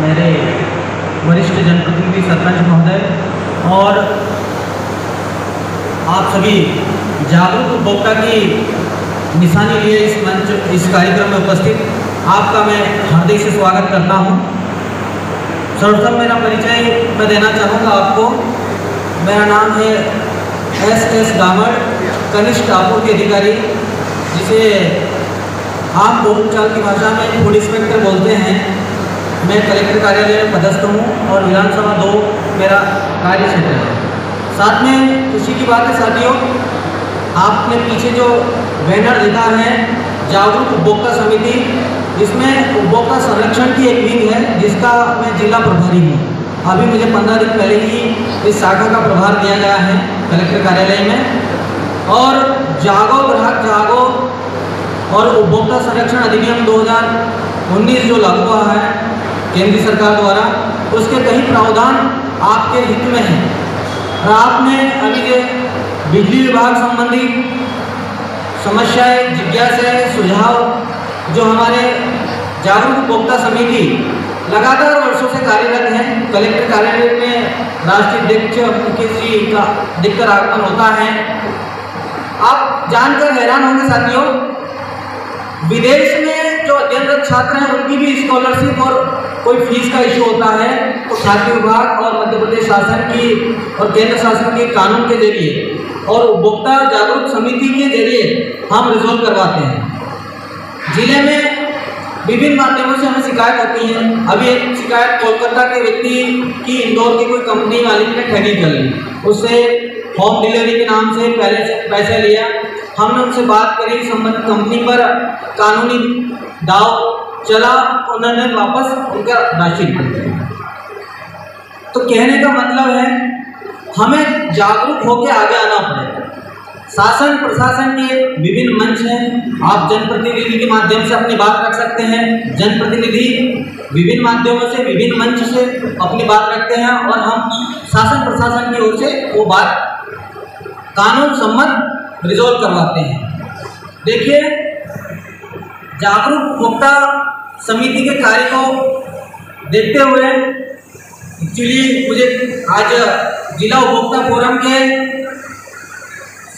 मेरे वरिष्ठ जनप्रतिनिधि सरपंच महोदय और आप सभी जागरूक उपभोक्ता की निशानी लिए इस कार्यक्रम में उपस्थित आपका मैं हार्दिक से स्वागत करता हूं। सर्वप्रथम मेरा परिचय मैं देना चाहूँगा आपको। मेरा नाम है एस गामड़, कनिष्ठ आपूर्ति अधिकारी, जिसे आम बोलचाल की भाषा में फूड इंस्पेक्टर बोलते हैं। मैं कलेक्टर कार्यालय में पदस्थ हूँ और विधानसभा 2 मेरा कार्य क्षेत्र है। साथ में खुशी की बात है साथियों, आपने पीछे जो बैनर देखा है जागरूक उपभोक्ता समिति, इसमें उपभोक्ता संरक्षण की एक विंग है जिसका मैं जिला प्रभारी हूँ। अभी मुझे 15 दिन पहले ही इस शाखा का प्रभार दिया गया है कलेक्टर कार्यालय में। और जागो ग्राहक जागो और उपभोक्ता संरक्षण अधिनियम 2019 जो लागू हुआ है केंद्र सरकार द्वारा, उसके कई प्रावधान आपके हित में हैं। और आपने अभी जो बिजली विभाग संबंधी समस्याएं, जिज्ञासाएं, सुझाव जो हमारे जागरूक उपभोक्ता समिति लगातार वर्षों से कार्यरत है, कलेक्टर कार्यालय में राष्ट्रीय अध्यक्ष मुकेश जी का दिक्कत आगमन होता है। आप जानकर हैरान होंगे साथियों, विदेश में जो अध्ययनरत छात्र हैं उनकी भी स्कॉलरशिप और कोई फीस का इशू होता है तो खाद्य विभाग और मध्य प्रदेश शासन की और केंद्र शासन के कानून के जरिए और उपभोक्ता जागरूक समिति के जरिए हम रिजॉल्व करवाते हैं। जिले में विभिन्न माध्यमों से हमें शिकायत होती है। अभी एक शिकायत कोलकाता के व्यक्ति की इंदौर की कोई कंपनी मालिक ने ठगी कर ली, उससे होम डिलीवरी के नाम से पहले से पैसा लिया। हमने उनसे बात करी, संबंधित कंपनी पर कानूनी दाव चला, उन्होंने वापस उनका राशि कर दिया। तो कहने का मतलब है हमें जागरूक होकर आगे आना पड़ेगा। शासन प्रशासन के विभिन्न मंच हैं, आप जनप्रतिनिधि के माध्यम से अपनी बात रख सकते हैं। जनप्रतिनिधि विभिन्न माध्यमों से, विभिन्न मंच से अपनी बात रखते हैं और हम शासन प्रशासन की ओर से वो बात कानून सम्मत रिजॉल्व करवाते हैं। देखिए, जागरूक उपभोक्ता समिति के कार्य को देखते हुए एक्चुअली मुझे आज जिला उपभोक्ता फोरम के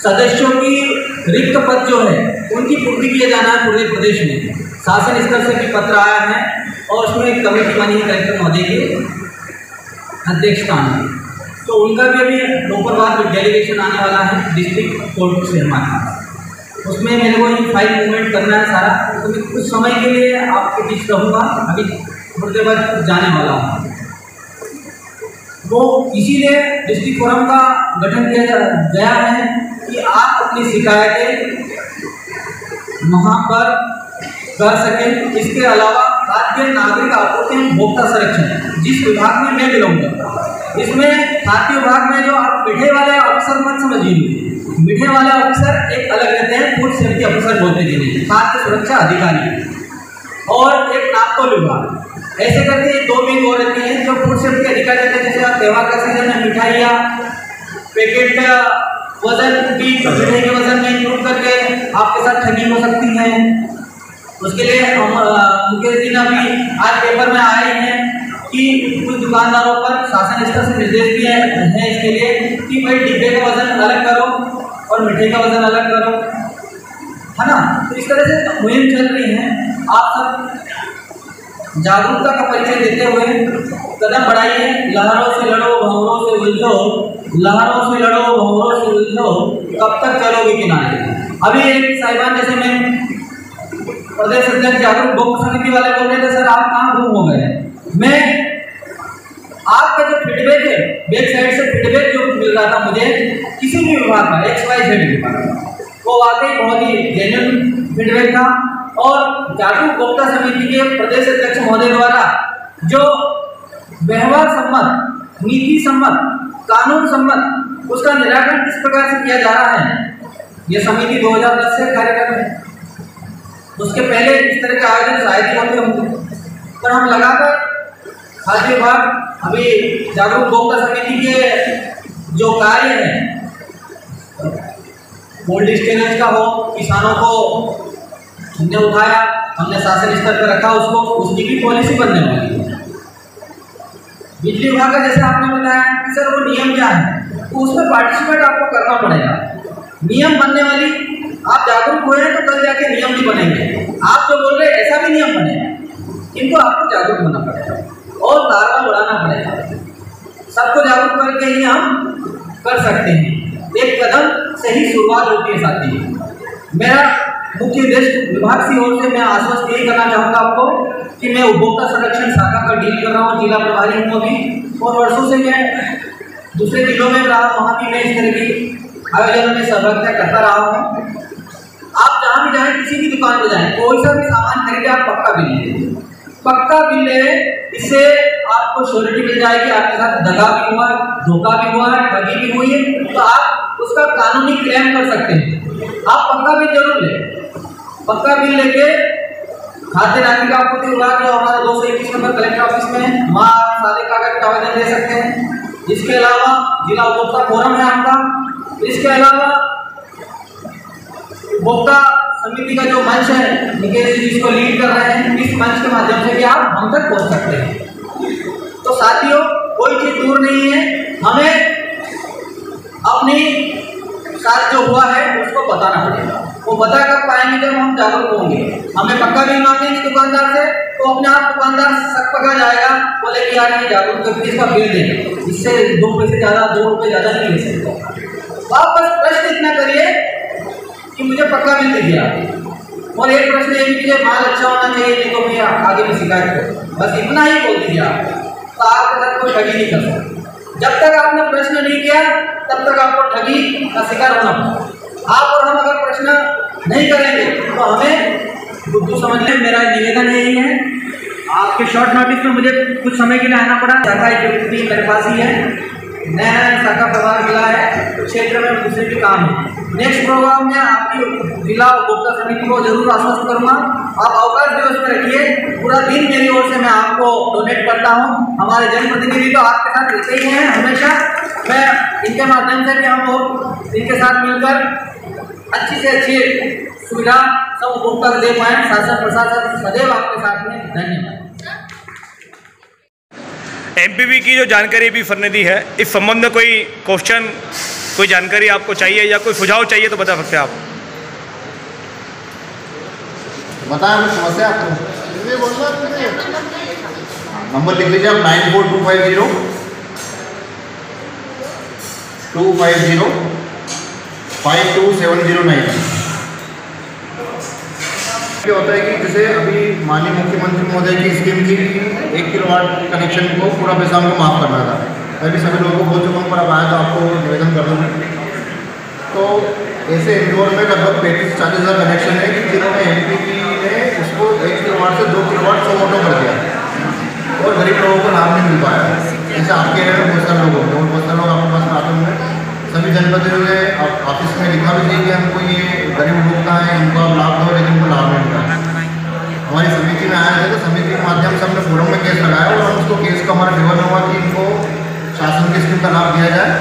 सदस्यों की रिक्त पद जो है उनकी पूर्ति किया जाना है पूरे प्रदेश में। शासन स्तर से भी पत्र आया है और उसमें एक कमेटी बनी है कलेक्टर महोदय की अध्यक्षता में, तो उनका भी अभी दोपहर बाद डेलीगेशन आने वाला है डिस्ट्रिक्ट कोर्ट से हमारे पास। उसमें मेरे को ये फाइल मूवमेंट करना है सारा, तो मैं कुछ समय के लिए आपके बीच रहूँगा, अभी थोड़ी देर बाद जाने वाला हूँ। वो इसीलिए डिस्ट्रिक्ट फोरम का गठन किया गया है कि आप अपनी शिकायतें वहाँ पर कर सकें। इसके अलावा खाद्य नागरिक आपूर्ति उपभोक्ता संरक्षण जिस विभाग में मैं बिलोंग करता हूँ, इसमें खाद्य विभाग में जो आप मीठे वाले अफसर मत समझिए, मीठे वाले अफसर एक अलग रहते हैं, फूड सेफ्टी अफसर बोलते हैं, खाद्य सुरक्षा अधिकारी, और एक नापतोल विभाग। ऐसे करके 2 विंग और रहती हैं जो फूड सेफ्टी अधिकारी रहते हैं। जैसे त्योहार का सीजन में मिठाइयाँ पैकेट का वजन भी मिठाई के वजन में इंक्लूड करके आपके साथ ठगी हो सकती है। उसके लिए मुकेश जी ने भी आज पेपर में आए हैं कि कुछ दुकानदारों पर शासन स्तर से निर्देश दिए हैं इसके लिए कि भाई डिब्बे का वजन अलग करो और मिठाई का वजन अलग करो, है ना। तो इस तरह से मुहिम चल रही है। आप सब जागरूकता का परिचय देते हुए कदम बढ़ाइए। लहरों से लड़ो, भंवरों से उलझो, लहरों से लड़ो, भंवरों से उलझो, कब तक चलोगे किनारे। अभी एक साहिबान जैसे मैं प्रदेश अध्यक्ष जागरूक उपभोक्ता समिति वाले बोल रहे थे, सर आप कहाँ गुम हो गए। मैं आपका जो फीडबैक है, बैक साइड से फीडबैक जो मिल रहा था मुझे किसी भी विभाग का XYZ विभाग, वो वाकई बहुत ही जेन्युइन फीडबैक था। और जागरूक उपभोक्ता समिति के प्रदेश अध्यक्ष महोदय द्वारा जो व्यवहार सम्मत, नीति सम्मत, कानून सम्मत उसका निराकरण किस प्रकार से किया जा रहा है, ये समिति 2010 से कार्यरत है। उसके पहले इस तरह के आयोजन शायद ही होते होंगे, पर हम लगातार खाद्य विभाग अभी जागरूक उपभोक्ता समिति के जो कार्य है, कोल्ड स्टोरेज का हो, किसानों को हमने उठाया, हमने शासन स्तर पर रखा उसको, उसकी भी पॉलिसी बनने वाली है। बिजली विभाग का जैसे आपने बताया कि सर वो नियम क्या है, तो उसमें पार्टिसिपेट आपको करना पड़ेगा। नियम बनने वाली आप जागरूक हुए हैं तो कल जाके नियम भी बनेंगे। आप जो बोल रहे हैं ऐसा भी नियम बनेगा, इनको आपको जागरूक होना पड़ेगा और तालमेल बढ़ाना पड़ेगा। सबको जागरूक करके ही हम कर सकते हैं। एक कदम सही शुरुआत होती है साथी। मेरा मुख्य उद्देश्य विभाग की ओर से मैं आश्वस्त यही करना चाहूँगा आपको कि मैं उपभोक्ता संरक्षण शाखा का डील कर रहा हूँ, जिला प्रभारी हूँ अभी, और वर्षों से मैं दूसरे जिलों में रहा, वहाँ भी मैं इस तरह की आयोजनों में सहभागिता करता रहा हूँ। आप जहाँ भी जाएँ, किसी भी दुकान पर जाएँ, कोई सा भी सामान खरीदे, आप पक्का बिल ले, पक्का बिल ले। इससे आपको श्योरिटी मिल जाएगी आपके साथ दगा भी हुआ, धोखा भी हुआ है, ठगी भी हुई है, तो आप उसका कानूनी क्लेम कर सकते हैं। आप पक्का बिल जरूर लें। पक्का बिल लेके खाद्य नागरिक आपूर्ति विभाग जो हमारा 221 नंबर कलेक्टर ऑफिस में है, वहाँ आप सारे कागज आवेदन दे सकते हैं। इसके अलावा जिला उपभोक्ता फोरम है आपका। इसके अलावा उपभोक्ता समिति का जो मंच है, निकेश जी जिसको लीड कर रहे हैं, इस मंच के माध्यम से भी आप हम तक पहुंच सकते हैं। तो साथियों, कोई चीज दूर नहीं है, हमें अपनी साथ जो हुआ है उसको बताना पड़ेगा। वो बता कर पाएंगे जब हम जागरूक होंगे। हमें पक्का बिल मांगेंगे दुकानदार से, तो अपने आप दुकानदार सक पका जाएगा, बोले कि यार ये जागरूक करके इसका बिल देंगे, इससे 2 पैसे ज़्यादा, 2 रुपये ज़्यादा नहीं ले सकते। आप बस प्रश्न इतना करिए कि मुझे पक्का बिल दीजिए आप, और एक प्रश्न ये कि मुझे माल अच्छा होना चाहिए, नहीं तो मैं आगे में शिकायत करूँ, बस इतना ही बोल दीजिए आप, तो आपके साथ कोई ठगी नहीं कर सकते। जब तक आपने प्रश्न नहीं किया तब तक आपको ठगी का शिकार होना पड़ेगा। आप और हम अगर प्रश्न नहीं करेंगे तो हमें बुद्धू समझने। मेरा निवेदन यही है, आपके शॉर्ट नोटिस में मुझे कुछ समय के लिए आना पड़ा, शाखा ड्यूटी मेरे पास ही है, नया शाखा प्रभार मिला है, क्षेत्र में दूसरे भी काम है। नेक्स्ट प्रोग्राम में आपकी जिला उपभोक्ता समिति को जरूर आश्वस्त करूँगा। आप अवकाश दिवस में रखिए, पूरा दिन मेरी ओर से मैं आपको डोनेट करता हूँ। हमारे जनप्रतिनिधि तो आपके साथ रहते ही हैं हमेशा, मैं इनके माध्यम से भी हम लोग इनके साथ मिलकर अच्छी से अच्छी सुविधा सब उपभोक्ता को दे पाएँ। शासन प्रशासन सदैव आपके साथ में। धन्यवाद। एमपीवी की जो जानकारी भी सर ने दी है, इस संबंध में कोई क्वेश्चन, कोई जानकारी आपको चाहिए या कोई सुझाव चाहिए तो बता सकते हैं आप। बताएं समस्या आपको, नंबर लिख लीजिए आप 94250250 52709। क्या होता है कि जैसे अभी माननीय मुख्यमंत्री महोदय की स्कीम थी कि 1 किलोवाट कनेक्शन को पूरा पैसा हमको माफ़ करना था। मैं भी सभी लोगों को बोल चुका हूँ, पर अब आया तो आपको निवेदन कर दूँगा। तो ऐसे इंदौर में लगभग 35-40 हज़ार कनेक्शन है कि जिन्होंने एमपीपी ने उसको 1 किलोवाट से 2 किलोवाट 100 ऑटो कर दिया, और गरीब लोगों को लाभ नहीं मिल पाया। जैसे आपके एरिया में बहुत सारे लोग होंगे, और बहुत सारे लोग आपके पास आते होंगे। सभी जनप्रतिनिधियों ने ऑफिस में लिखा भी चाहिए कि हमको ये गरीब उपभोक्ता है, इनको आप लाभ दो, लेकिन उनको लाभ नहीं मिला। हमारी समिति में आए थे, तो समिति के माध्यम से हमने फोरम में केस लगाया, और हम उसको केस का हमारा फेवर हुआ कि इनको शासन की स्कीम का लाभ दिया जाए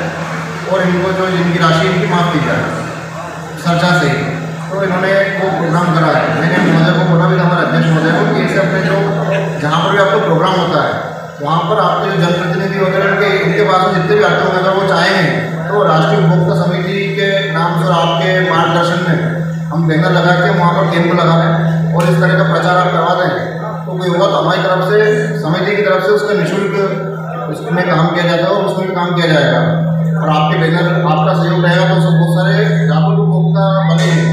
और इनको जो इनकी राशि इनकी माफ़ की जाए सरचा से। तो इन्होंने वो प्रोग्राम करा है। मैंने महोदय को बोला भी था, हमारे अध्यक्ष महोदय को, कि ऐसे अपने जो जहाँ पर भी आपको प्रोग्राम होता है वहाँ पर आपके जो जनप्रतिनिधि वगैरह इनके पास में जितने भी आते होंगे, अगर वो चाहेंगे तो राष्ट्रीय उपभोक्ता समिति के नाम से आपके मार्गदर्शन में हम बैनर लगा के वहाँ पर कैंप लगा दें और इस तरह का प्रचार आप करवा दें, तो कोई होगा तो हमारी तरफ से, समिति की तरफ से उसका निःशुल्क उसमें काम किया जाता है और उसमें भी काम किया जाएगा। और आपके बैनर, आपका सहयोग रहेगा तो उसमें बहुत सारे जागरूक उपभोक्ता बनेंगे।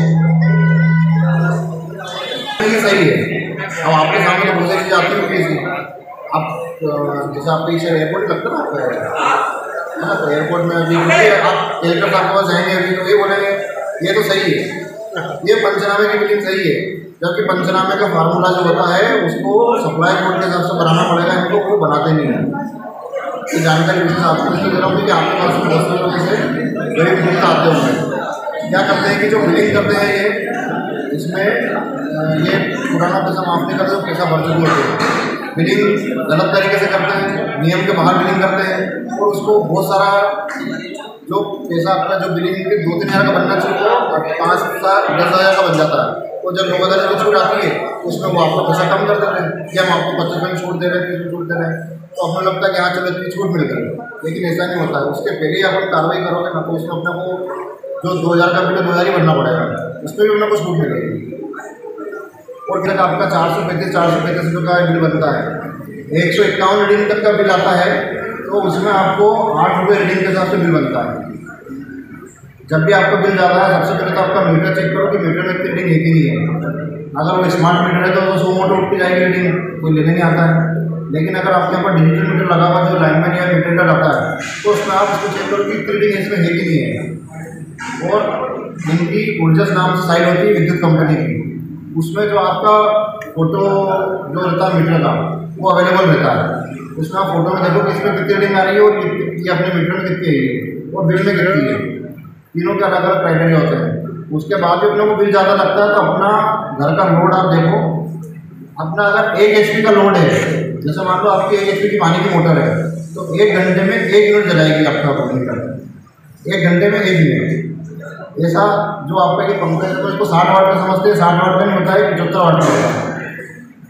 ये सही है। अब आपके सामने तो बहुत सारी चीज़ आती होगी इसकी। आप जैसे आपके इसे एयरपोर्ट लगता है ना, आपका तो एयरपोर्ट में अभी आप कलेक्टर साहब के पास जाएंगे अभी, तो ये बोलेंगे ये तो सही है, ये पंचनामे की बिलिंग सही है, जबकि पंचनामे का फार्मूला जो होता है उसको सप्लाई कोड के हिसाब से बनाना पड़ेगा, इनको वो बनाते नहीं है। ये जानकारी विशेष आपको इसलिए दे रहा हूँ कि आपके पास बहुत सारे लोग जैसे गरीब उपभोक्ता आते होंगे, क्या करते हैं कि जो बिलिंग करते हैं ये इसमें ये पुराना पैसा माफ़ नहीं करते, तो पैसा भर चुके होते हैं। बिलिंग गलत तरीके से करते हैं, नियम के बाहर बिलिंग करते हैं, और उसको बहुत सारा जो पैसा आपका जो बिलिंग 2-3 हज़ार का बनना चाहिए वो 5-10 हज़ार का बन जाता है। और जब 9 हज़ार की छूट आती है उसमें वो आपको पैसा कम कर देते हैं कि हम आपको 25 में छूट दे रहे हैं, 30 में छूट दे रहे हैं। तो अपने लगता है कि हाँ चलो इतनी छूट मिल गई, लेकिन ऐसा नहीं होता है। उसके पहले ही आप कार्रवाई करोगे ना तो उसमें अपने को जो 2000 का बिल 2000 ही भरना पड़ेगा, उसमें भी अपने को छूट मिलेगी। और फिर आपका 435 रुपये का बिल बनता है। 151 रीडिंग तक का बिल आता है तो उसमें आपको 8 रुपये रीडिंग के हिसाब से बिल बनता है। जब भी आपका बिल जाता है सबसे पहले तो आपका मीटर चेक करो कि मीटर में इतनी रीडिंग है कि नहीं है। अगर वो स्मार्ट मीटर है तो 100 मोटर उठ के जाएगी रीडिंग, कोई लेने नहीं आता है। लेकिन अगर आपके ऊपर डिजिटल मीटर लगा हुआ जो लाइनमैन या मीटर का आता है तो उसमें आप उसको चेक करो कि इतनी रीडिंग इसमें है कि नहीं है। और इनकी ऊर्जा नाम से साइट होती है विद्युत कंपनी की, उसमें जो आपका फोटो जो रहता है मीटर का वो अवेलेबल रहता है। उसमें आप फोटो में देखो कि इसमें कितनी रीडिंग आ रही है और ये अपने मीटर में कितनी है और बिल में कितनी है। तीनों के अलग अलग क्राइटेरिया होते हैं। उसके बाद भी अपने को बिल ज़्यादा लगता है तो अपना घर का लोड आप देखो। अपना अगर 1 HP का लोड है, जैसे मान लो आपकी 1 HP की पानी की मोटर है तो 1 घंटे में 1 यूनिट जलाएगी आपका मीटर, 1 घंटे में 1 यूनिट। ऐसा जो आपका ये पंखा है तो इसको 60 वाट का समझते हैं, 60 वाट का नहीं होता है, 75 वाट का होता है।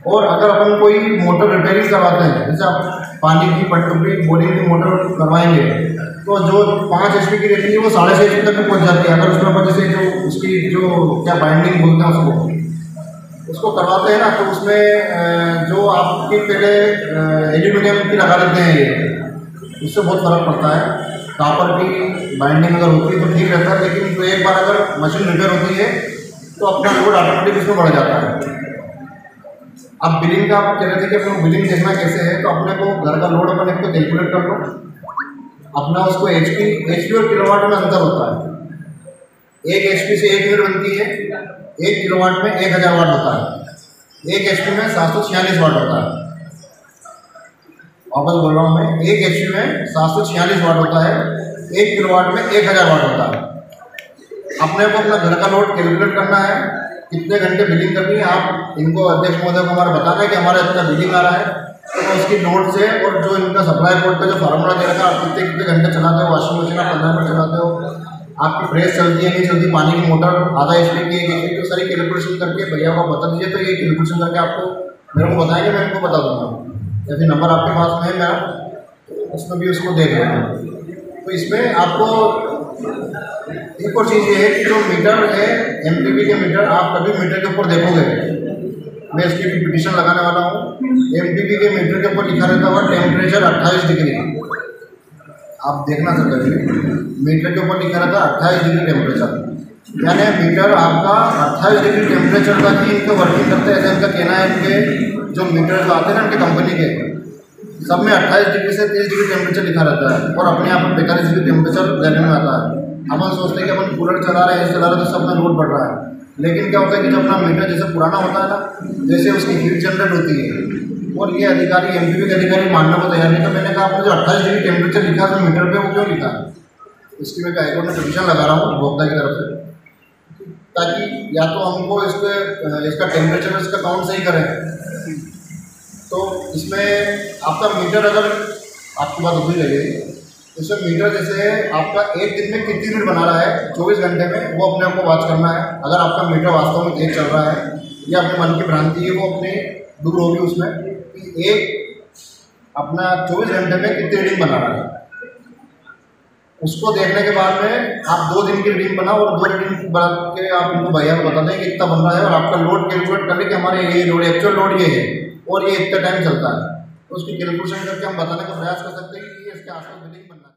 और अगर अपन कोई मोटर रिपेयरिंग करवाते हैं, जैसे आप पानी की पटरी बोरिंग की मोटर करवाएंगे तो जो 5 HP की रहती है वो 6.5 HP तक भी पहुँच जाती है। अगर उसमें अपन जैसे जो उसकी जो क्या बाइंडिंग बोलते हैं उसको करवाते हैं ना तो उसमें जो आपकी पहले एल्यूमिनियम की लगा देते हैं ये, उससे बहुत फ़र्क पड़ता है। कापर की बाइंडिंग अगर होती है तो ठीक रहता है, लेकिन तो एक बार अगर मशीन रिपेयर होती है तो अपना लोड ऑटोमेटिक उसमें बढ़ जाता है। अब बिलिंग का आप कह रहे थे कि अपना बिलिंग देखना कैसे है, तो अपने को घर का लोड अपन एक तो कैलकुलेट कर लो। अपना उसको HP और किलोवाट में अंतर होता है। 1 HP से 1 यूनिट बनती है, 1 किलोवाट में 1000 वाट होता है, 1 HP में 746 वाट होता है। वापस बोल रहा हूँ मैं, 1 HP में 746 वाट होता है, 1 किलोवाट में 1000 वाट होता है। अपने को अपना घर का लोड कैलकुलेट करना है, कितने घंटे बिलिंग करनी है। आप इनको अध्यक्ष महोदय को हमारा बताना है कि हमारा इतना बिलिंग आ रहा है, तो उसकी लोड से और जो इनका सप्लाई बोर्ड का जो फार्मूला दे रखा है, आप कितने कितने घंटे चलाते हो, वॉशिंग मशीन आप 15 मिनट चलाते हो, आपकी प्रेस चलती है नहीं चलती, पानी की मोटर आधा HP की 1 HP की, सारी कैलकुलेशन करके भैया को बता दीजिए। तो ये कैलकुलेशन करके आपको मेरे को बताएंगे, मैं इनको बता दूँगा। या फिर नंबर आपके पास में है मेरा, उसमें भी उसको देख लेना। तो इसमें आपको एक और चीज़ ये है कि जो मीटर है MPP के मीटर, आप कभी मीटर के ऊपर देखोगे, मैं इसकी पिटिशन लगाने वाला हूँ। MPP के मीटर के ऊपर लिखा रहता हुआ टेम्परेचर 28 डिग्री, आप देखना सकते हैं मीटर के ऊपर लिखा रहता है 28 डिग्री टेम्परेचर, यानी मीटर आपका 28 डिग्री टेम्परेचर तक ही इनको वर्किंग करते हैं। ऐसा इनका कहना है। इनके जो मीटर आते हैं ना इनकी कंपनी के, सब में 28 डिग्री से 30 डिग्री टेम्परेचर लिखा रहता है और अपने यहाँ पर 45 डिग्री टेम्परेचर गर्मी में आता है। अपन सोचते हैं कि अपन कूलर चला रहे हैं, चला रहे तो सब में लोड बढ़ रहा है, लेकिन क्या होता है कि जब अपना मीटर जैसे पुराना होता है ना, जैसे उसकी हीट जनरेट होती है। और ये अधिकारी MPP के अधिकारी मानने को तैयार नहीं। तो मैंने कहा आपने जो 28 डिग्री टेम्परेचर लिखा था मीटर पे, वो क्यों लिखा है? इसकी मैं हाईकोर्ट में पिटिशन लगा रहा हूँ उपभोक्ता की तरफ से, ताकि या तो हमको इसका टेम्परेचर इसका काउंट सही करें। तो इसमें आपका मीटर, अगर आपकी बात अधूरी लगेगी, इसमें मीटर जैसे आपका एक दिन में कितनी यूनिट बना रहा है 24 घंटे में, वो अपने आपको वॉच करना है। अगर आपका मीटर वास्तव में तेज चल रहा है या अपने मन की भ्रांति है वो अपने दूर होगी उसमें, कि एक अपना 24 घंटे में कितनी रीडिंग बना रहा है। उसको देखने के बाद में आप 2 दिन की रीडिंग बनाओ और 2 रीडिंग बना के आप इनको भैया को बता दें कि इतना बन रहा है, और आपका लोड कैलकुलेट कर ले कि हमारे ये लोड, एक्चुअल लोड ये है और ये इतना टाइम चलता है। तो उसकी कैलकुलेशन करके हम बताने का प्रयास कर सकते हैं कि ये इसके आसपास बिलिंग बनना है।